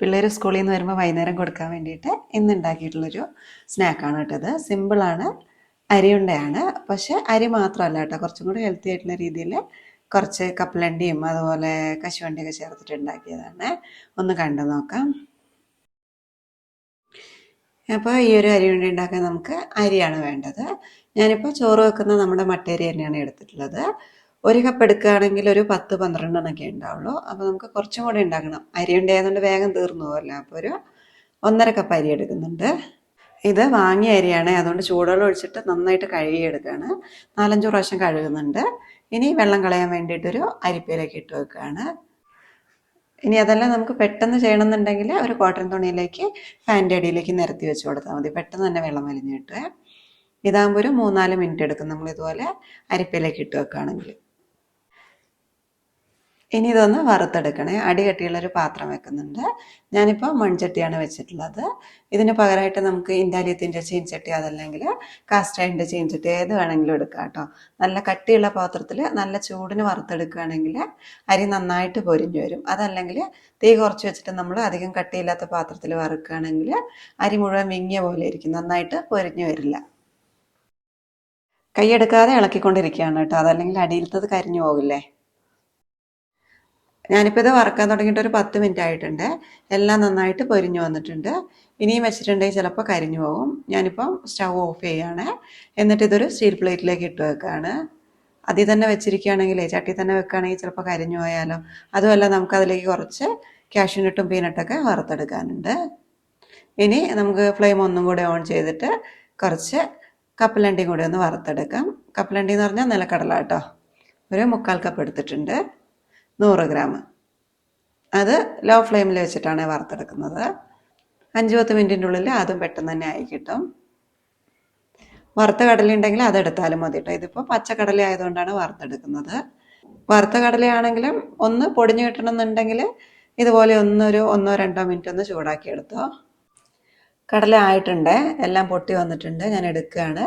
പിള്ളേർ സ്കൂളിൽ നിന്ന് വരുമ്പോൾ വൈകുന്നേരം കൊടുക്കാൻ വേണ്ടിയിട്ട് ഇന്ന് ഉണ്ടാക്കിയിട്ടുള്ളൊരു സ്നാക്കാണ് കേട്ടോ. ഇത് സിമ്പിളാണ്, അരിയുണ്ടയാണ്. പക്ഷേ അരി മാത്രമല്ല കേട്ടോ, കുറച്ചും കൂടി ഹെൽത്തി ആയിട്ടുള്ള രീതിയിൽ കുറച്ച് കപ്പലണ്ടിയും അതുപോലെ കശുവണ്ടിയൊക്കെ ചേർത്തിട്ട് ഉണ്ടാക്കിയതാണ്. ഒന്ന് കണ്ടു നോക്കാം. അപ്പോൾ ഈ ഒരു അരിയുണ്ട ഉണ്ടാക്കാൻ നമുക്ക് അരിയാണ് വേണ്ടത്. ഞാനിപ്പോൾ ചോറ് വെക്കുന്ന നമ്മുടെ മട്ടേരി തന്നെയാണ് എടുത്തിട്ടുള്ളത്. ഒരു കപ്പ് എടുക്കുകയാണെങ്കിൽ ഒരു 10-12 ഉണ്ടാവുള്ളൂ. അപ്പോൾ നമുക്ക് കുറച്ചും കൂടെ ഉണ്ടാക്കണം. അരി ഉണ്ടായതുകൊണ്ട് വേഗം തീർന്നു പോകല്ലോ. അപ്പോൾ ഒരു 1.5 കപ്പ് അരി എടുക്കുന്നുണ്ട്. ഇത് വാങ്ങിയ അരിയാണ്, അതുകൊണ്ട് ചൂടുവെള്ളം ഒഴിച്ചിട്ട് നന്നായിട്ട് കഴുകിയെടുക്കുകയാണ്. 4-5 പ്രാവശ്യം കഴുകുന്നുണ്ട്. ഇനി വെള്ളം കളയാൻ വേണ്ടിയിട്ടൊരു അരിപ്പയിലേക്ക് ഇട്ട് വെക്കുകയാണ്. ഇനി അതെല്ലാം നമുക്ക് പെട്ടെന്ന് ചെയ്യണമെന്നുണ്ടെങ്കിൽ ഒരു കോട്ടൺ തുണിയിലേക്ക് ഫാനിൻ്റെ അടിയിലേക്ക് നിരത്തി വെച്ച് കൊടുത്താൽ മതി. പെട്ടെന്ന് തന്നെ വെള്ളം വലിഞ്ഞ് കിട്ടുക. ഇതാകുമ്പോൾ ഒരു 3-4 മിനിറ്റ് എടുക്കും നമ്മളിതുപോലെ അരിപ്പയിലേക്ക് ഇട്ട് വെക്കുകയാണെങ്കിൽ. ഇനി ഇതൊന്ന് വറുത്തെടുക്കണേ. അടി കട്ടിയുള്ളൊരു പാത്രം വെക്കുന്നുണ്ട്. ഞാനിപ്പോൾ മൺചട്ടിയാണ് വെച്ചിട്ടുള്ളത്. ഇതിന് പകരമായിട്ട് നമുക്ക് ഇൻഡാലിയത്തിൻ്റെ ചീൻചട്ടി അതല്ലെങ്കിൽ കാസ്റ്റൈൻ്റെ ചീൻചട്ടി ഏത് വേണമെങ്കിലും എടുക്കാം കേട്ടോ. നല്ല കട്ടിയുള്ള പാത്രത്തിൽ നല്ല ചൂടിന് വറുത്തെടുക്കുകയാണെങ്കിൽ അരി നന്നായിട്ട് പൊരിഞ്ഞു വരും. അതല്ലെങ്കിൽ തീ കുറച്ച് വെച്ചിട്ട് നമ്മൾ അധികം കട്ടിയില്ലാത്ത പാത്രത്തിൽ വറുക്കുകയാണെങ്കിൽ അരി മുഴുവൻ വിങ്ങിയ പോലെ ഇരിക്കും, നന്നായിട്ട് പൊരിഞ്ഞു വരില്ല. കൈയെടുക്കാതെ ഇളക്കിക്കൊണ്ടിരിക്കുകയാണ് കേട്ടോ, അതല്ലെങ്കിൽ അടിയിലത്തത് കരിഞ്ഞു പോകില്ലേ. ഞാനിപ്പോൾ ഇത് വറക്കാൻ തുടങ്ങിയിട്ട് ഒരു 10 മിനിറ്റ് ആയിട്ടുണ്ട്. എല്ലാം നന്നായിട്ട് പൊരിഞ്ഞു വന്നിട്ടുണ്ട്. ഇനിയും വെച്ചിട്ടുണ്ടെങ്കിൽ ചിലപ്പോൾ കരിഞ്ഞു പോകും. ഞാനിപ്പം സ്റ്റൗ ഓഫ് ചെയ്യുകയാണ്. എന്നിട്ട് ഇതൊരു സ്റ്റീൽ പ്ലേറ്റിലേക്ക് ഇട്ട് വെക്കുകയാണ്. അതിൽ തന്നെ വെച്ചിരിക്കുകയാണെങ്കിൽ, ചട്ടി തന്നെ വെക്കുകയാണെങ്കിൽ ചിലപ്പോൾ കരിഞ്ഞു പോയാലോ. അതുമല്ല നമുക്കതിലേക്ക് കുറച്ച് കാഷ്യൂനട്ടും പീനട്ടൊക്കെ വറുത്തെടുക്കാനുണ്ട്. ഇനി നമുക്ക് ഫ്ലെയിം ഒന്നും കൂടെ ഓൺ ചെയ്തിട്ട് കുറച്ച് കപ്പലണ്ടിയും കൂടി ഒന്ന് വറുത്തെടുക്കാം. കപ്പലണ്ടി എന്ന് പറഞ്ഞാൽ നിലക്കടല കേട്ടോ. ഒരു 1/4 കപ്പ് എടുത്തിട്ടുണ്ട്, 100 ഗ്രാം. അത് ലോ ഫ്ലെയിമിൽ വെച്ചിട്ടാണ് വറുത്തെടുക്കുന്നത്. 5-10 മിനിറ്റിൻ്റെ ഉള്ളിൽ അതും പെട്ടെന്ന് തന്നെ ആയി കിട്ടും. വറുത്ത കടലയുണ്ടെങ്കിൽ അതെടുത്താലും മതി കേട്ടോ. ഇതിപ്പോൾ പച്ചക്കടല ആയതുകൊണ്ടാണ് വറുത്തെടുക്കുന്നത്. വറുത്ത കടലയാണെങ്കിലും ഒന്ന് പൊടിഞ്ഞു കിട്ടണമെന്നുണ്ടെങ്കിൽ ഇതുപോലെ ഒരു 1-2 മിനിറ്റ് ഒന്ന് ചൂടാക്കി എടുത്തോ. കടല ആയിട്ടുണ്ട്, എല്ലാം പൊട്ടി വന്നിട്ടുണ്ട്. ഞാൻ എടുക്കുകയാണ്.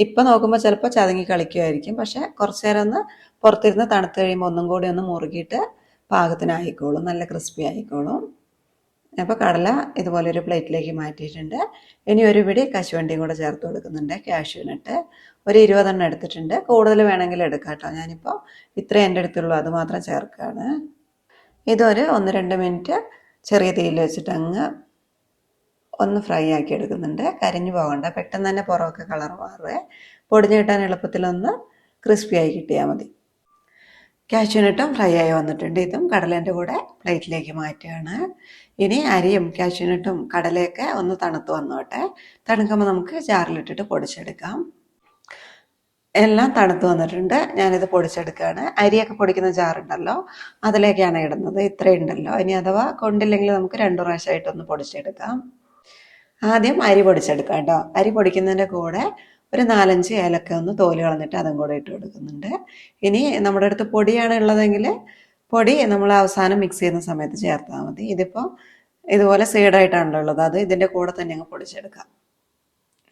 ഇപ്പം നോക്കുമ്പോൾ ചിലപ്പോൾ ചതുങ്ങി കളിക്കുമായിരിക്കും, പക്ഷേ കുറച്ച് നേരം ഒന്ന് പുറത്തിരുന്ന് തണുത്ത് കഴിയുമ്പോൾ ഒന്നും കൂടി ഒന്ന് മുറുകിയിട്ട് പാകത്തിനായിക്കോളും, നല്ല ക്രിസ്പി ആയിക്കോളും. അപ്പോൾ കടല ഇതുപോലെ ഒരു പ്ലേറ്റിലേക്ക് മാറ്റിയിട്ടുണ്ട്. ഇനി ഒരു പിടി കശുവണ്ടിയും കൂടെ ചേർത്ത് കൊടുക്കുന്നുണ്ട്. കാഷ്യൂനട്ട് ഒരു 20 എടുത്തിട്ടുണ്ട്. കൂടുതൽ വേണമെങ്കിൽ എടുക്കാം കേട്ടോ. ഞാനിപ്പോൾ ഇത്രയും എൻ്റെ അടുത്തുള്ളൂ, അത് മാത്രം ചേർക്കുകയാണ്. ഇതൊരു 1-2 മിനിറ്റ് ചെറിയ തീയിൽ വെച്ചിട്ട് അങ്ങ് ഒന്ന് ഫ്രൈ ആക്കി എടുക്കുന്നുണ്ട്. കരിഞ്ഞു പോകണ്ട, പെട്ടെന്ന് തന്നെ പുറമൊക്കെ കളർ മാറുക. പൊടിഞ്ഞു കിട്ടാൻ എളുപ്പത്തിലൊന്ന് ക്രിസ്പി ആയി കിട്ടിയാൽ മതി. കാഷ്യൂനട്ടും ഫ്രൈ ആയി വന്നിട്ടുണ്ട്. ഇതും കടലേൻ്റെ കൂടെ പ്ലേറ്റിലേക്ക് മാറ്റുകയാണ്. ഇനി അരിയും കാഷ്യൂനട്ടും കടലയൊക്കെ ഒന്ന് തണുത്ത് വന്നോട്ടെ. തണുക്കുമ്പോൾ നമുക്ക് ജാറിലിട്ടിട്ട് പൊടിച്ചെടുക്കാം. എല്ലാം തണുത്ത് വന്നിട്ടുണ്ട്. ഞാനിത് പൊടിച്ചെടുക്കുകയാണ്. അരിയൊക്കെ പൊടിക്കുന്ന ജാറുണ്ടല്ലോ, അതിലേക്കാണ് ഇടുന്നത്. ഇത്രയും ഉണ്ടല്ലോ. ഇനി അഥവാ കൊണ്ടില്ലെങ്കിൽ നമുക്ക് 2 പ്രാവശ്യമായിട്ടൊന്ന് പൊടിച്ചെടുക്കാം. ആദ്യം അരി പൊടിച്ചെടുക്കാം കേട്ടോ. അരി പൊടിക്കുന്നതിൻ്റെ കൂടെ ഒരു 4-5 ഏലക്ക ഒന്ന് തോല് കളഞ്ഞിട്ട് അതും കൂടെ ഇട്ട് കൊടുക്കുന്നുണ്ട്. ഇനി നമ്മുടെ അടുത്ത് പൊടിയാണ് ഉള്ളതെങ്കിൽ പൊടി നമ്മൾ അവസാനം മിക്സ് ചെയ്യുന്ന സമയത്ത് ചേർത്താൽ മതി. ഇതിപ്പോൾ ഇതുപോലെ സീഡായിട്ടാണല്ലോ ഉള്ളത്, അത് ഇതിൻ്റെ കൂടെ തന്നെ അങ്ങ് പൊടിച്ചെടുക്കാം.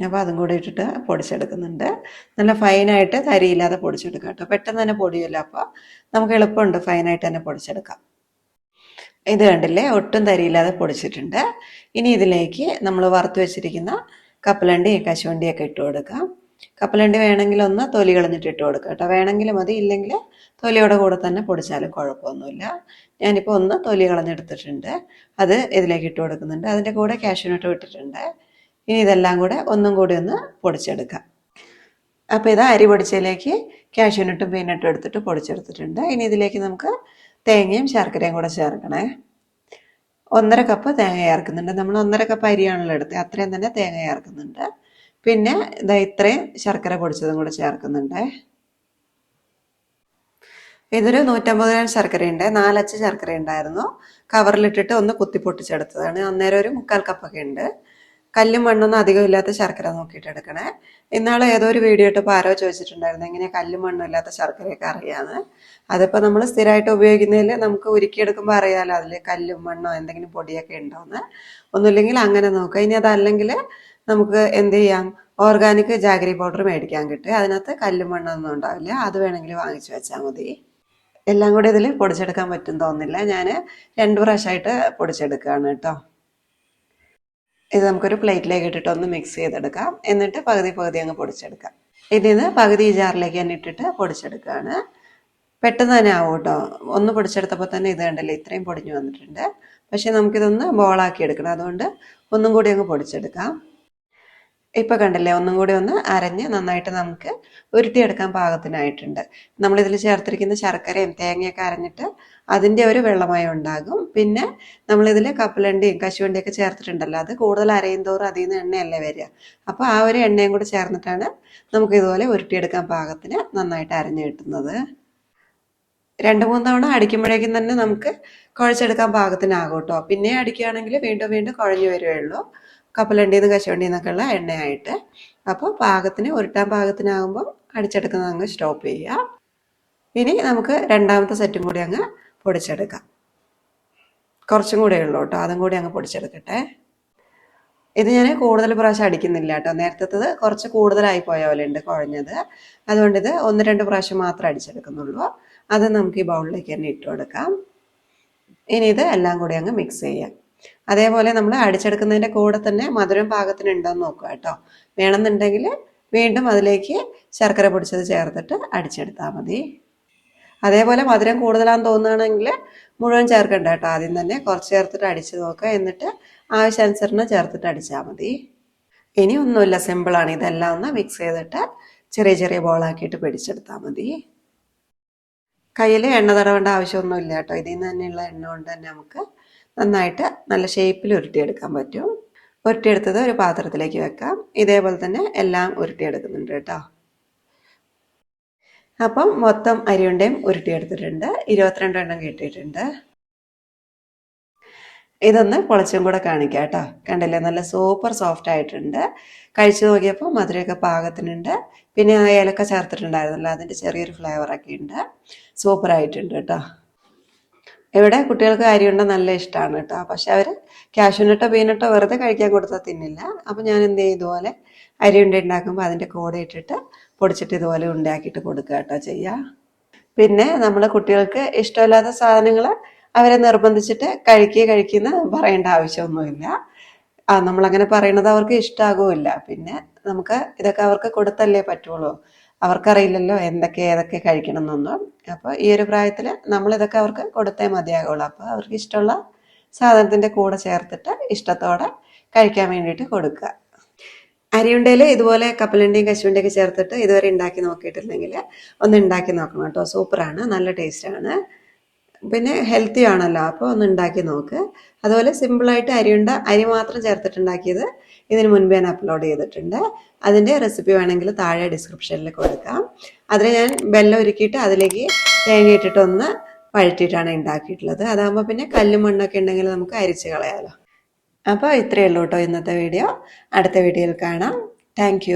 അപ്പോൾ അതും കൂടെ ഇട്ടിട്ട് പൊടിച്ചെടുക്കുന്നുണ്ട്. നല്ല ഫൈനായിട്ട് തരിയില്ലാതെ പൊടിച്ചെടുക്കാം കേട്ടോ. പെട്ടെന്ന് തന്നെ പൊടിയല്ലോ, അപ്പോൾ നമുക്ക് എളുപ്പമുണ്ട് ഫൈനായിട്ട് തന്നെ പൊടിച്ചെടുക്കാം. ഇത് കണ്ടില്ലേ, ഒട്ടും തരിയില്ലാതെ പൊടിച്ചിട്ടുണ്ട്. ഇനി ഇതിലേക്ക് നമ്മൾ വറുത്ത് വെച്ചിരിക്കുന്ന കപ്പലണ്ടി കശുവണ്ടിയൊക്കെ ഇട്ട് കൊടുക്കാം. കപ്പലണ്ടി വേണമെങ്കിൽ ഒന്ന് തൊലി കളഞ്ഞിട്ട് ഇട്ട് കൊടുക്കാം കേട്ടോ. വേണമെങ്കിൽ മതി, ഇല്ലെങ്കിൽ തൊലിയോടെ കൂടെ തന്നെ പൊടിച്ചാലും കുഴപ്പമൊന്നുമില്ല. ഞാനിപ്പോൾ ഒന്ന് തൊലി കളഞ്ഞെടുത്തിട്ടുണ്ട്, അത് ഇതിലേക്ക് ഇട്ട് കൊടുക്കുന്നുണ്ട്. അതിൻ്റെ കൂടെ കാഷ്യൂനട്ട് ഇട്ടിട്ടുണ്ട്. ഇനി ഇതെല്ലാം കൂടെ ഒന്നും കൂടി ഒന്ന് പൊടിച്ചെടുക്കാം. അപ്പോൾ ഇത് അരി പൊടിച്ചതിലേക്ക് കാഷ്യൂനട്ടും പീനട്ടും എടുത്തിട്ട് പൊടിച്ചെടുത്തിട്ടുണ്ട്. ഇനി ഇതിലേക്ക് നമുക്ക് തേങ്ങയും ശർക്കരയും കൂടെ ചേർക്കണേ. 1.5 കപ്പ് തേങ്ങ ചേർക്കുന്നുണ്ട്. നമ്മൾ 1.5 കപ്പ് അരിയാണല്ലോ എടുത്തത്, അത്രയും തന്നെ തേങ്ങ ചേർക്കുന്നുണ്ട്. പിന്നെ ഇതാ ഇത്രയും ശർക്കര പൊടിച്ചതും കൂടെ ചേർക്കുന്നുണ്ട്. ഇതൊരു 150 ഗ്രാം ശർക്കരയുണ്ട്. 4 അച്ച് ശർക്കര ഉണ്ടായിരുന്നു. കവറിലിട്ടിട്ട് ഒന്ന് കുത്തി പൊട്ടിച്ചെടുത്തതാണ്. അന്നേരം ഒരു 1/4 കപ്പൊക്കെ ഉണ്ട്. കല്ലും മണ്ണൊന്നും അധികം ഇല്ലാത്ത ശർക്കര നോക്കിയിട്ട് എടുക്കണേ. ഇന്നാൾ ഏതോ ഒരു വീഡിയോ ഇട്ടപ്പോൾ ആരോ ചോദിച്ചിട്ടുണ്ടായിരുന്നു എങ്ങനെ കല്ലും മണ്ണും ഇല്ലാത്ത ശർക്കരയൊക്കെ അറിയാമെന്ന്. അതിപ്പോൾ നമ്മൾ സ്ഥിരമായിട്ട് ഉപയോഗിക്കുന്നതിൽ നമുക്ക് ഉരുക്കിയെടുക്കുമ്പോൾ അറിയാമല്ലോ അതിൽ കല്ലും മണ്ണോ എന്തെങ്കിലും പൊടിയൊക്കെ ഉണ്ടോയെന്ന്. ഒന്നുമില്ലെങ്കിൽ അങ്ങനെ നോക്കുക. ഇനി അതല്ലെങ്കിൽ നമുക്ക് എന്ത് ചെയ്യാം, ഓർഗാനിക് ജാഗരി പൗഡർ മേടിക്കാൻ കിട്ടും. അതിനകത്ത് കല്ലും മണ്ണൊന്നും ഉണ്ടാവില്ല, അത് വേണമെങ്കിൽ വാങ്ങിച്ചു വെച്ചാൽ മതി. എല്ലാം കൂടി ഇതിൽ പൊടിച്ചെടുക്കാൻ പറ്റും തോന്നുന്നില്ല. ഞാൻ 2 പ്രാവശ്യമായിട്ട് പൊടിച്ചെടുക്കുകയാണ് കേട്ടോ. ഇത് നമുക്കൊരു പ്ലേറ്റിലേക്ക് ഇട്ടിട്ട് ഒന്ന് മിക്സ് ചെയ്തെടുക്കാം. എന്നിട്ട് പകുതി പകുതി അങ്ങ് പൊടിച്ചെടുക്കാം. ഇതിന്ന് പകുതി ഈ ജാറിലേക്ക് തന്നെ ഇട്ടിട്ട് പൊടിച്ചെടുക്കുകയാണ്. പെട്ടെന്ന് തന്നെ ആവും കേട്ടോ. ഒന്ന് പൊടിച്ചെടുത്തപ്പോൾ തന്നെ ഇത് കണ്ടല്ലേ ഇത്രയും പൊടിഞ്ഞു വന്നിട്ടുണ്ട്. പക്ഷേ നമുക്കിതൊന്ന് ബോളാക്കി എടുക്കണം. അതുകൊണ്ട് ഒന്നും കൂടി അങ്ങ് പൊടിച്ചെടുക്കാം. ഇപ്പോൾ കണ്ടില്ലേ ഒന്നും കൂടി ഒന്ന് അരഞ്ഞ് നന്നായിട്ട് നമുക്ക് ഉരുട്ടിയെടുക്കാൻ പാകത്തിനായിട്ടുണ്ട്. നമ്മളിതിൽ ചേർത്തിരിക്കുന്ന ശർക്കരയും തേങ്ങയൊക്കെ അരഞ്ഞിട്ട് അതിൻ്റെ ഒരു വെള്ളമയം ഉണ്ടാകും. പിന്നെ നമ്മളിതിൽ കപ്പലണ്ടിയും കശുവണ്ടിയൊക്കെ ചേർത്തിട്ടുണ്ടല്ലോ, അത് കൂടുതൽ അരയും തോറും അതിൽ നിന്ന് എണ്ണയല്ലേ വരിക. അപ്പോൾ ആ ഒരു എണ്ണയും കൂടി ചേർന്നിട്ടാണ് നമുക്ക് ഇതുപോലെ ഉരുട്ടിയെടുക്കാൻ പാകത്തിന് നന്നായിട്ട് അരഞ്ഞു കിട്ടുന്നത്. 2-3 തവണ അടിക്കുമ്പോഴേക്കും തന്നെ നമുക്ക് കുഴച്ചെടുക്കാൻ പാകത്തിനാകും കേട്ടോ. പിന്നെ അടിക്കുകയാണെങ്കിൽ വീണ്ടും വീണ്ടും കുഴഞ്ഞു വരുവുള്ളൂ, കപ്പലണ്ടിയിൽ നിന്ന് കശുവണ്ടിയിൽ നിന്നൊക്കെ ഉള്ള എണ്ണയായിട്ട്. അപ്പോൾ പാകത്തിന് ഉരുട്ടാൻ പാകത്തിനാകുമ്പോൾ അടിച്ചെടുക്കുന്നത് അങ്ങ് സ്റ്റോപ്പ് ചെയ്യുക. ഇനി നമുക്ക് രണ്ടാമത്തെ സെറ്റും കൂടി അങ്ങ് പൊടിച്ചെടുക്കാം. കുറച്ചും കൂടെ ഉള്ളൂ കേട്ടോ, അതും കൂടി അങ്ങ് പൊടിച്ചെടുക്കട്ടെ. ഇത് ഞാൻ കൂടുതൽ പ്രാവശ്യം അടിക്കുന്നില്ല കേട്ടോ. നേരത്തേത് കുറച്ച് കൂടുതലായി പോയ പോലെ ഉണ്ട് കുഴഞ്ഞത്. അതുകൊണ്ട് ഇത് 1-2 പ്രാവശ്യം മാത്രമേ അടിച്ചെടുക്കുന്നുള്ളൂ. അത് നമുക്ക് ഈ ബൗളിലേക്ക് തന്നെ ഇട്ട് കൊടുക്കാം. ഇനി ഇത് എല്ലാം കൂടി അങ്ങ് മിക്സ് ചെയ്യാം. അതേപോലെ നമ്മൾ അടിച്ചെടുക്കുന്നതിൻ്റെ കൂടെ തന്നെ മധുരം പാകത്തിന് ഉണ്ടോയെന്ന് നോക്കുക കേട്ടോ. വേണമെന്നുണ്ടെങ്കിൽ വീണ്ടും അതിലേക്ക് ശർക്കര പൊടിച്ചത് ചേർത്തിട്ട് അടിച്ചെടുത്താൽ മതി. അതേപോലെ മധുരം കൂടുതലാണെന്ന് തോന്നുകയാണെങ്കിൽ മുഴുവൻ ചേർക്കണ്ട കേട്ടോ. ആദ്യം തന്നെ കുറച്ച് ചേർത്തിട്ട് അടിച്ച് നോക്കുക. എന്നിട്ട് ആവശ്യാനുസരണം ചേർത്തിട്ട് അടിച്ചാൽ മതി. ഇനി ഒന്നുമില്ല, സിമ്പിളാണ്. ഇതെല്ലാം ഒന്ന് മിക്സ് ചെയ്തിട്ട് ചെറിയ ചെറിയ ബോളാക്കിയിട്ട് പിടിച്ചെടുത്താൽ മതി. കയ്യിൽ എണ്ണ തടവേണ്ട ആവശ്യമൊന്നുമില്ല കേട്ടോ. ഇതിൽ നിന്ന് തന്നെയുള്ള എണ്ണ കൊണ്ട് തന്നെ നമുക്ക് നന്നായിട്ട് നല്ല ഷേപ്പിൽ ഉരുട്ടിയെടുക്കാൻ പറ്റും. ഉരുട്ടിയെടുത്തത് ഒരു പാത്രത്തിലേക്ക് വെക്കാം. ഇതേപോലെ തന്നെ എല്ലാം ഉരുട്ടിയെടുക്കുന്നുണ്ട് കേട്ടോ. അപ്പം മൊത്തം അരിയുണ്ടയും ഉരുട്ടിയെടുത്തിട്ടുണ്ട്. 22 എണ്ണം കിട്ടിയിട്ടുണ്ട്. ഇതൊന്ന് പൊളിച്ചും കൂടെ കാണിക്കാം കേട്ടോ. കണ്ടില്ലേ, നല്ല സൂപ്പർ സോഫ്റ്റ് ആയിട്ടുണ്ട്. കഴിച്ചു നോക്കിയപ്പോൾ മധുരമൊക്കെ പാകത്തിനുണ്ട്. പിന്നെ ആ ഏലക്ക ചേർത്തിട്ടുണ്ടായിരുന്നല്ലോ, അതിൻ്റെ ചെറിയൊരു ഫ്ലേവറൊക്കെ ഉണ്ട്. സൂപ്പറായിട്ടുണ്ട് കേട്ടോ. ഇവിടെ കുട്ടികൾക്ക് അരിയുണ്ട നല്ല ഇഷ്ടമാണ് കേട്ടോ. പക്ഷെ അവർ കാഷ്യൂനട്ടോ പീനട്ടോ വെറുതെ കഴിക്കാൻ കൊടുത്താൽ തിന്നില്ല. അപ്പം ഞാൻ എന്ത് ചെയ്യും, ഇതുപോലെ അരിയുണ്ട ഉണ്ടാക്കുമ്പോൾ അതിൻ്റെ കൂടെ ഇട്ടിട്ട് പൊടിച്ചിട്ട് ഇതുപോലെ ഉണ്ടാക്കിയിട്ട് കൊടുക്കുക കേട്ടോ ചെയ്യുക. പിന്നെ നമ്മൾ കുട്ടികൾക്ക് ഇഷ്ടമില്ലാത്ത സാധനങ്ങൾ അവരെ നിർബന്ധിച്ചിട്ട് കഴിക്കുന്ന പറയേണ്ട ആവശ്യമൊന്നുമില്ല. നമ്മളങ്ങനെ പറയണത് അവർക്ക് ഇഷ്ടമാകുമില്ല. പിന്നെ നമുക്ക് ഇതൊക്കെ അവർക്ക് കൊടുത്തല്ലേ പറ്റുള്ളൂ. അവർക്കറിയില്ലല്ലോ ഏതൊക്കെ കഴിക്കണം എന്നൊന്നും. അപ്പോൾ ഈ ഒരു പ്രായത്തിൽ നമ്മളിതൊക്കെ അവർക്ക് കൊടുത്തേ മതിയാകുള്ളൂ. അപ്പോൾ അവർക്ക് ഇഷ്ടമുള്ള സാധനത്തിൻ്റെ കൂടെ ചേർത്തിട്ട് ഇഷ്ടത്തോടെ കഴിക്കാൻ വേണ്ടിയിട്ട് കൊടുക്കുക. അരിയുണ്ടയിൽ ഇതുപോലെ കപ്പലണ്ടിയും കശുവണ്ടിയൊക്കെ ചേർത്തിട്ട് ഇതുവരെ ഉണ്ടാക്കി നോക്കിയിട്ടില്ലെങ്കിൽ ഒന്ന് ഉണ്ടാക്കി നോക്കണം കേട്ടോ. സൂപ്പറാണ്, നല്ല ടേസ്റ്റാണ്, പിന്നെ ഹെൽത്തി ആണല്ലോ. അപ്പോൾ ഒന്ന് ഉണ്ടാക്കി നോക്ക്. അതുപോലെ സിമ്പിളായിട്ട് അരി മാത്രം ചേർത്തിട്ടുണ്ടാക്കിയത് ഇതിന് മുൻപേ ഞാൻ അപ്ലോഡ് ചെയ്തിട്ടുണ്ട്. അതിൻ്റെ റെസിപ്പി വേണമെങ്കിൽ താഴെ ഡിസ്ക്രിപ്ഷനിൽ കൊടുക്കാം. അതിൽ ഞാൻ വെള്ളം ഉരുക്കിയിട്ട് അതിലേക്ക് തേങ്ങ ഇട്ടിട്ട് ഒന്ന് വഴറ്റിയിട്ടാണ് ഉണ്ടാക്കിയിട്ടുള്ളത്. അതാകുമ്പോൾ പിന്നെ കല്ലും മണ്ണൊക്കെ ഉണ്ടെങ്കിൽ നമുക്ക് അരിച്ച് കളയാമല്ലോ. അപ്പോൾ ഇത്രയേ ഉള്ളൂ കേട്ടോ ഇന്നത്തെ വീഡിയോ. അടുത്ത വീഡിയോയിൽ കാണാം. താങ്ക്